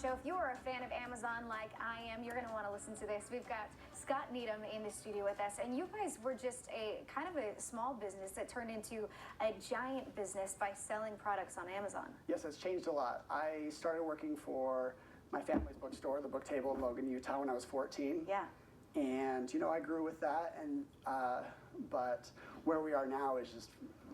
show. If you're a fan of Amazon like I am, you're going to want to listen to this. We've got Scott Needham in the studio with us, and you guys were just a kind of a small business that turned into a giant business by selling products on Amazon. Yes, it's changed a lot. I started working for my family's bookstore, the Book Table in Logan, Utah, when I was 14. Yeah. And, you know, I grew with that, and but where we are now is just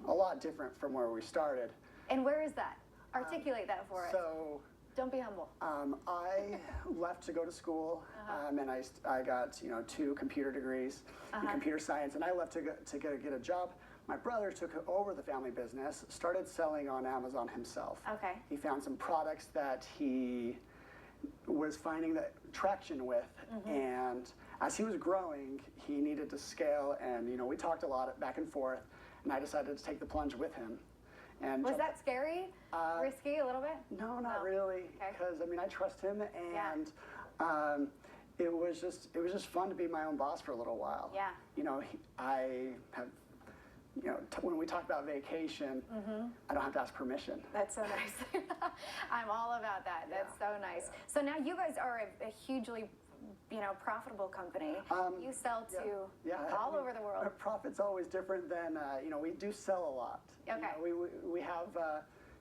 a lot different from where we started. And where is that? Articulate that for us. So, don't be humble. I left to go to school, and I got 2 computer degrees in computer science, and I left to get a job. My brother took over the family business, started selling on Amazon himself. Okay. He found some products that he was finding that traction with, and as he was growing, he needed to scale, and we talked a lot back and forth, and I decided to take the plunge with him. And was that scary? Risky a little bit? No, not really, because I trust him, and it was just fun to be my own boss for a little while. Yeah. I have. When we talk about vacation, I don't have to ask permission. That's so nice. I'm all about that. Yeah. That's so nice. So now you guys are a hugely, profitable company. You sell to all over the world. Our profit's always different than, we do sell a lot. Okay. We have,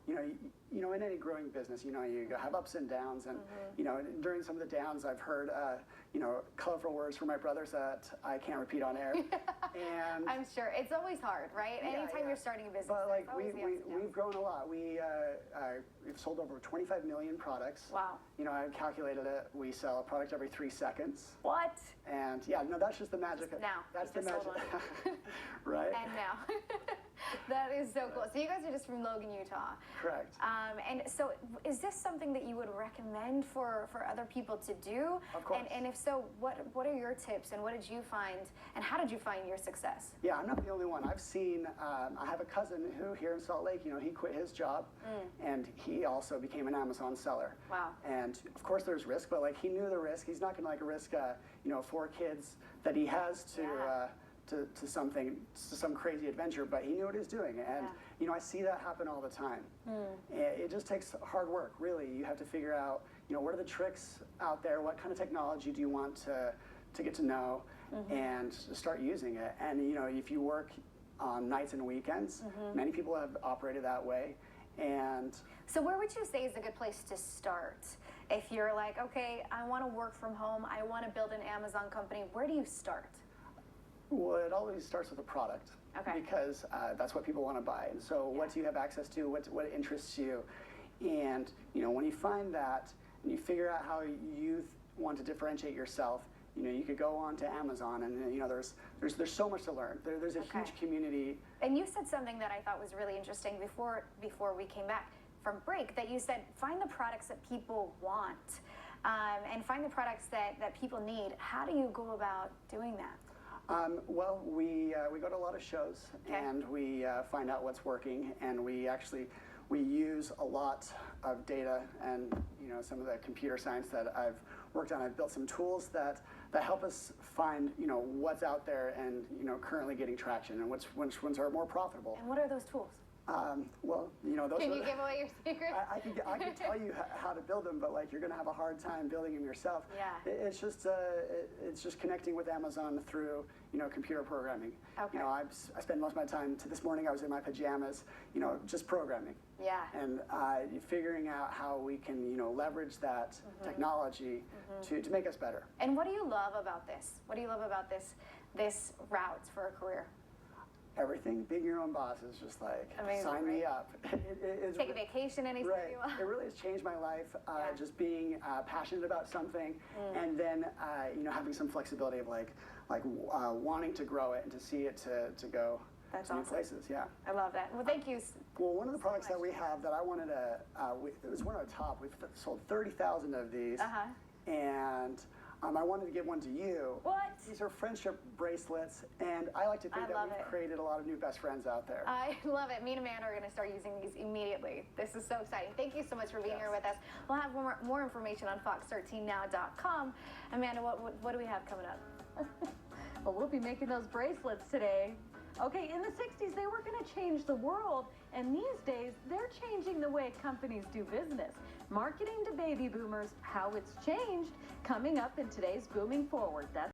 in any growing business, you have ups and downs, and during some of the downs, I've heard, colorful words from my brothers that I can't repeat on air. And I'm sure it's always hard, right? Anytime you're starting a business, but like we've grown a lot. We've sold over 25 million products. Wow. I calculated it. We sell a product every 3 seconds. What? And that's just the magic. That's the magic. Right. And now. That is so cool. So you guys are just from Logan, Utah. Correct. And so is this something that you would recommend for other people to do? Of course. And if so, what are your tips, and what did you find, and how did you find your success? Yeah, I'm not the only one. I've seen, I have a cousin who here in Salt Lake, he quit his job, and he also became an Amazon seller. Wow. And of course there's risk, but he knew the risk. He's not going to risk, 4 kids that he has to some crazy adventure, but he knew what he was doing, and I see that happen all the time. It just takes hard work, really. You have to figure out, what are the tricks out there, what kind of technology do you want to get to know, and start using it. And if you work on nights and weekends, many people have operated that way. And so where would you say is a good place to start? If you're like, okay, I want to work from home, I want to build an Amazon company, where do you start? Well, it always starts with a product, because that's what people want to buy. And so what do you have access to, what interests you? And when you find that, and you figure out how you want to differentiate yourself, you could go on to Amazon, and there's so much to learn. There's a huge community. And you said something that I thought was really interesting before we came back from break, that you said find the products that people want, and find the products that people need. How do you go about doing that? Well, we go to a lot of shows, and we find out what's working, and we use a lot of data and some of the computer science that I've worked on. I've built some tools that help us find what's out there and currently getting traction, and which ones are more profitable. And what are those tools? Well, those. Can you give away your secret? I can tell you how to build them, but you're going to have a hard time building them yourself. Yeah. It's just connecting with Amazon through computer programming. Okay. I spend most of my time. This morning I was in my pajamas, just programming. Yeah. And figuring out how we can leverage that technology to make us better. And what do you love about this? What do you love about this route for a career? Everything. Being your own boss is just amazing, sign me up. Take a vacation anytime you want. It really has changed my life. Just being passionate about something, and then having some flexibility of wanting to grow it and to see it to go to new places. Yeah. I love that. Well, thank you. Well, one of the products that we have that I wanted to, it was one of the top. We've sold 30,000 of these, and I wanted to give one to you. What? These are friendship bracelets, and I like to think that we've created a lot of new best friends out there. I love it. Me and Amanda are going to start using these immediately. This is so exciting. Thank you so much for being here with us. We'll have more information on fox13now.com. Amanda, what do we have coming up? Well, we'll be making those bracelets today. Okay, in the 60s, they were going to change the world, and these days, they're changing the way companies do business. Marketing to baby boomers, how it's changed, coming up in today's Booming Forward. That's